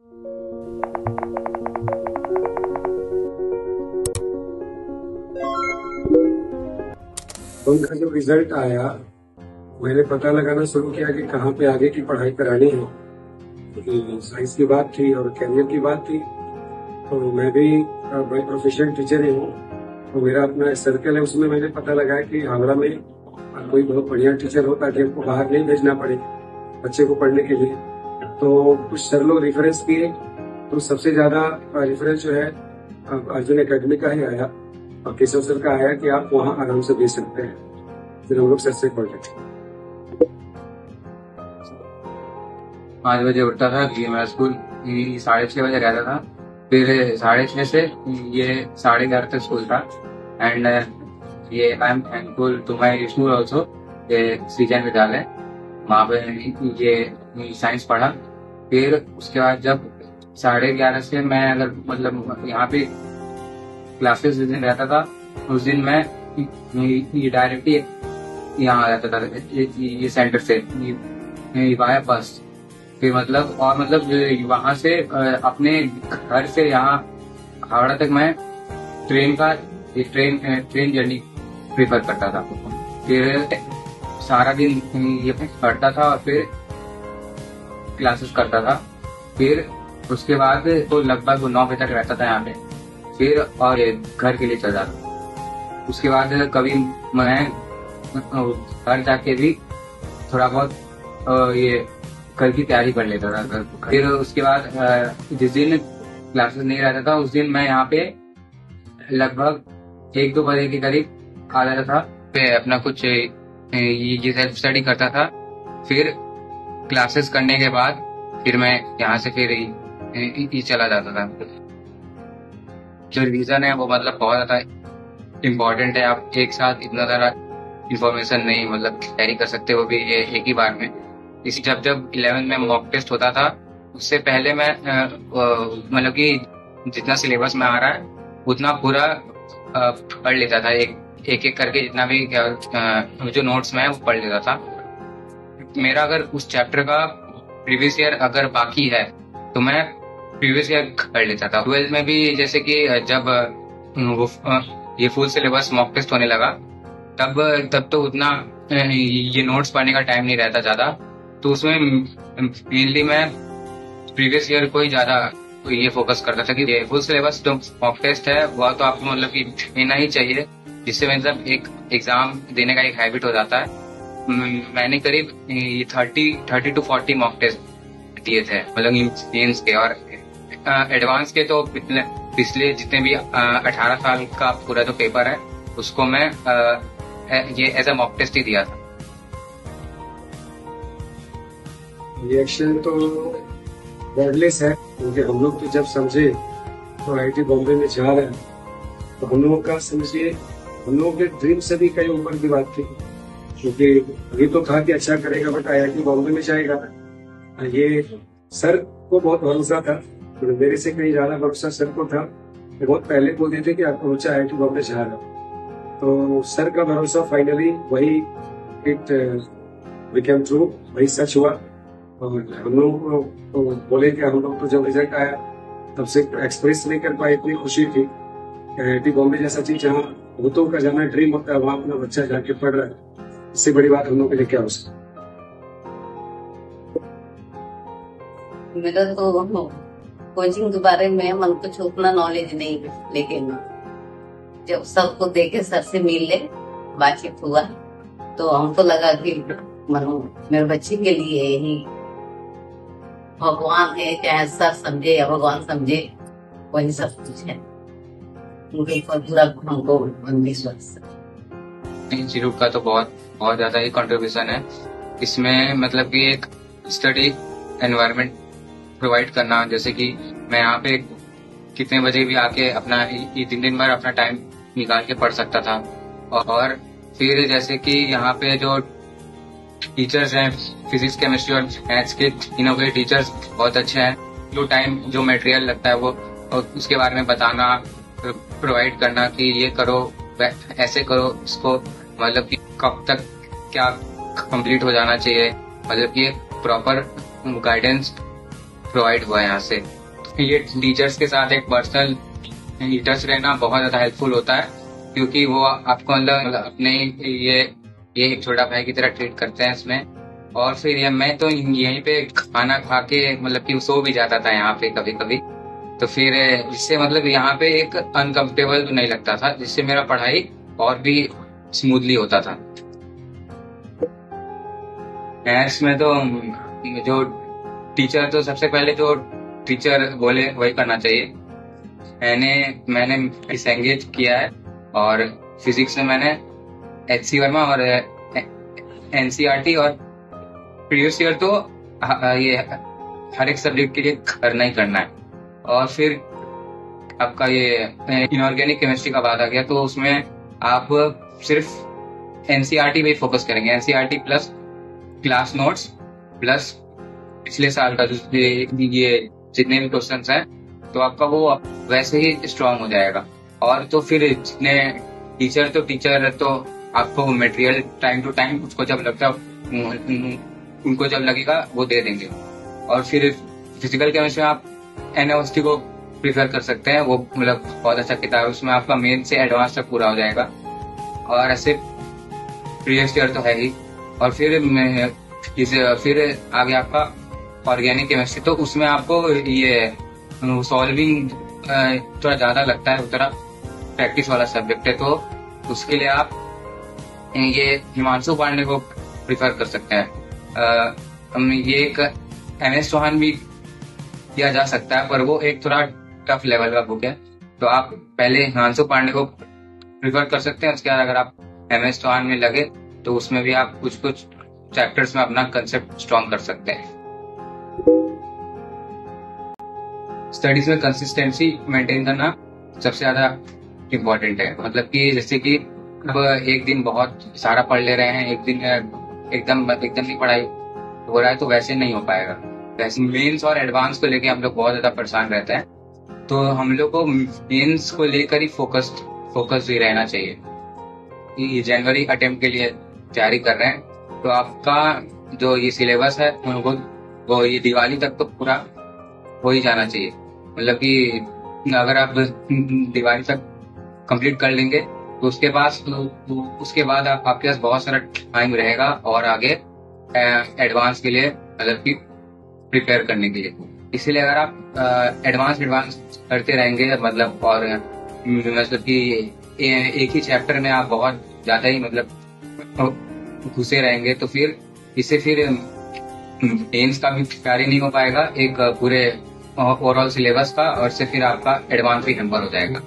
तो उनका जो रिजल्ट आया, मैंने पता लगाना शुरू किया कि कहाँ पे आगे की पढ़ाई करानी है, क्योंकि साइंस की बात थी और कैरियर की बात थी। तो मैं भी बाई प्रोफेशन टीचर ही हूँ, तो मेरा अपना सर्कल है, उसमें मैंने पता लगाया कि हावड़ा में कोई बहुत बढ़िया टीचर हो ताकि हमको बाहर नहीं भेजना पड़े बच्चे को पढ़ने के लिए। तो कुछ सर लोग रेफरेंस किए, तो सबसे ज्यादा रेफरेंस जो है अर्जुन एकेडमी का ही आया और केशव सर का आया कि आप वहाँ आराम से भेज सकते हैं। फिर हम लोग सर से पढ़ लेते। 5 बजे उठता था कि मेरा स्कूल 6:30 बजे रहता था। फिर 6:30 से ये 11:30 तक स्कूल था। एंड ये I am thankful to my school also, ये सृजन विद्यालय, वहाँ पे ये साइंस पढ़ा। फिर उसके बाद जब 11:30 से मैं अगर मतलब यहाँ पे क्लासेस जिस दिन रहता था, उस दिन मैं ये डायरेक्टली यहाँ आ जाता था, ये सेंटर से वाया बस। फिर मतलब और मतलब वहां से अपने घर से यहाँ हावड़ा तक मैं ट्रेन जर्नी प्रेफर करता था। फिर सारा दिन ये पढ़ता था और फिर क्लासेस करता था। फिर उसके बाद तो लगभग 9 बजे तक रहता था यहाँ पे। फिर और घर के लिए चल जाता। उसके बाद कभी मैं घर जाके भी थोड़ा बहुत ये कल की तैयारी कर लेता था। फिर उसके बाद जिस दिन क्लासेस नहीं रहता था, उस दिन मैं यहाँ पे लगभग 1-2 बजे के करीब आ जाता था। फिर अपना कुछ ये सेल्फ स्टडी करता था। फिर क्लासेस करने के बाद फिर मैं यहाँ से फिर ये चला जाता था। जो रिवीजन है वो मतलब बहुत ज्यादा इम्पोर्टेंट है। आप एक साथ इतना सारा इंफॉर्मेशन नहीं मतलब कैरी कर सकते, वो भी एक ही बार में। इसी जब 11th में मॉक टेस्ट होता था, उससे पहले मैं मतलब कि जितना सिलेबस में आ रहा है उतना पूरा पढ़ लेता था। एक करके जितना भी जो नोट्स में है वो पढ़ लेता था। मेरा अगर उस चैप्टर का प्रीवियस ईयर अगर बाकी है तो मैं प्रीवियस ईयर कर लेता था। 12th में भी जैसे कि जब वो ये फुल सिलेबस मॉक टेस्ट होने लगा, तब तो उतना ये नोट्स पढ़ने का टाइम नहीं रहता ज्यादा। तो उसमें मेनली मैं प्रीवियस ईयर को ही ज्यादा ये फोकस करता था कि ये फुल सिलेबस जो मॉक टेस्ट है वह तो आपको मतलब कि लेना ही चाहिए, जिससे मतलब एक एग्जाम देने का एक हैबिट हो जाता है। मैंने करीब 30 to 40 मॉक टेस्ट दिए थे, मतलब मेंस के और एडवांस के। तो पिछले जितने भी 18 साल का पूरा जो पेपर है उसको मैं ये एज अ मॉक टेस्ट ही दिया था। रिएक्शन तो वर्डलेस है, क्योंकि हम लोग तो जब समझे तो आईआईटी बॉम्बे में जा रहे हैं, तो हम लोगों का समझिए हम लोगों के ड्रीम से भी कहीं ऊपर की बात थी। क्योंकि अभी तो था कि अच्छा करेगा बट आईआईटी बॉम्बे में जाएगा। ये सर को बहुत भरोसा था, तो मेरे से कहीं ज्यादा भरोसा सर को था। बहुत पहले बोल देते कि आपको बच्चा आईआईटी बॉम्बे जा रहा है, तो सर का भरोसा फाइनली वही इट बिकेम ट्रू, वही सच हुआ। और हम लोग को तो बोले कि हम लोग तो जब रिजल्ट आया तब से एक्सप्रेस नहीं कर पाए, इतनी खुशी थी। आईआईटी बॉम्बे जैसा चीज जहाँ भूतों का जाना ड्रीम होता है, वहाँ अपना बच्चा जाके पढ़ रहा है, इससे बड़ी बात हम लोग के लिए क्या हो सकती। मेरा तो कोचिंग के बारे में मन कुछ उतना नॉलेज नहीं, लेकिन जब सबको देखे सर से मिलने बातचीत हुआ तो हमको लगा कि मनो मेरे बच्चे के लिए ही भगवान है, चाहे सर समझे या भगवान समझे, वही सब कुछ है। उनके ऊपर पूरा हमको विश्वास है। इंस्टीट्यूट का तो बहुत ज्यादा ही कंट्रीब्यूशन है इसमें, मतलब कि एक स्टडी एनवायरनमेंट प्रोवाइड करना। जैसे कि मैं यहाँ पे कितने बजे भी आके अपना दिन भर अपना टाइम निकाल के पढ़ सकता था। और फिर जैसे कि यहाँ पे जो टीचर्स हैं, फिजिक्स केमिस्ट्री और मैथ्स के तीनों के टीचर्स बहुत अच्छे हैं। जो टाइम जो मटेरियल लगता है वो और उसके बारे में बताना, प्रोवाइड करना कि ये करो ऐसे करो, इसको मतलब कि कब तक क्या कंप्लीट हो जाना चाहिए, मतलब कि प्रॉपर गाइडेंस प्रोवाइड हुआ है यहाँ से। ये टीचर्स के साथ एक पर्सनल टच रहना बहुत ज्यादा हेल्पफुल होता है, क्योंकि वो आपको मतलब अपने ये एक छोटा भाई की तरह ट्रीट करते हैं इसमें। और फिर मैं तो यहीं पे खाना खा के मतलब कि सो भी जाता था यहाँ पे कभी कभी, तो फिर इससे मतलब यहाँ पे एक अनकंफर्टेबल नहीं लगता था, जिससे मेरा पढ़ाई और भी स्मूथली होता था। मैथ्स में तो जो टीचर, तो सबसे पहले जो टीचर बोले वही करना चाहिए। मैंने डिसएंगेज किया है, और फिजिक्स में मैंने HC वर्मा और NCERT और प्रीवियस ईयर तो ये हर एक सब्जेक्ट के लिए करना ही करना है। और फिर आपका ये इनऑर्गेनिक केमिस्ट्री का बात आ गया, तो उसमें आप सिर्फ NCERT पे फोकस करेंगे। NCERT plus class notes plus पिछले साल का ये जितने भी क्वेश्चंस हैं, तो आपका वो वैसे ही स्ट्रांग हो जाएगा। और तो फिर जितने टीचर तो आपको मटेरियल टाइम टू टाइम उसको जब लगता उनको जब लगेगा वो दे देंगे। और फिर फिजिकल केमिस्ट्री में आप NaOHT को प्रीफर कर सकते हैं, वो मतलब बहुत अच्छा किताब है, उसमें आपका मेन से एडवांस तक पूरा हो जाएगा। और ऐसे प्रीवियस ईयर तो है ही। और फिर आगे आपका ऑर्गेनिक केमिस्ट्री, तो उसमें आपको ये सॉल्विंग थोड़ा ज्यादा लगता है, उतना प्रैक्टिस वाला सब्जेक्ट है, तो उसके लिए आप ये हिमांशु पांडे को प्रिफर कर सकते हैं। ये एक MS चौहान भी किया जा सकता है, पर वो एक थोड़ा टफ लेवल का बुक है, तो आप पहले हिमांशु पांडे को प्रिफर कर सकते हैं। उसके बाद अगर आप MS चौहान में लगे तो उसमें भी आप कुछ चैप्टर्स में अपना कंसेप्ट स्ट्रॉन्ग कर सकते हैं। स्टडीज में कंसिस्टेंसी मेंटेन करना सबसे ज्यादा इम्पोर्टेंट है। मतलब कि जैसे कि अब एक दिन बहुत सारा पढ़ ले रहे हैं, एक दिन एकदम ही पढ़ाई हो रहा है, तो वैसे नहीं हो पाएगा। वैसे मेंस और एडवांस को लेके हम लोग बहुत ज्यादा परेशान रहते हैं, तो हम लोग को मेंस को लेकर ही फोकस ही रहना चाहिए। ये जनवरी अटेम्प्ट के लिए तैयारी कर रहे हैं, तो आपका जो ये सिलेबस है वो ये दिवाली तक तो पूरा हो ही जाना चाहिए। मतलब कि अगर आप दिवाली तक कंप्लीट कर लेंगे तो उसके बाद आपके पास बहुत सारा टाइम रहेगा और आगे एडवांस के लिए मतलब कि प्रिपेयर करने के लिए। इसीलिए अगर आप एडवांस करते रहेंगे मतलब, और मतलब कि एक ही चैप्टर में आप बहुत ज्यादा ही मतलब घुसे रहेंगे, तो फिर मेंस का भी तैयारी नहीं हो पाएगा एक पूरे ओवरऑल सिलेबस का, और से फिर आपका एडवांस भी नंबर हो जाएगा।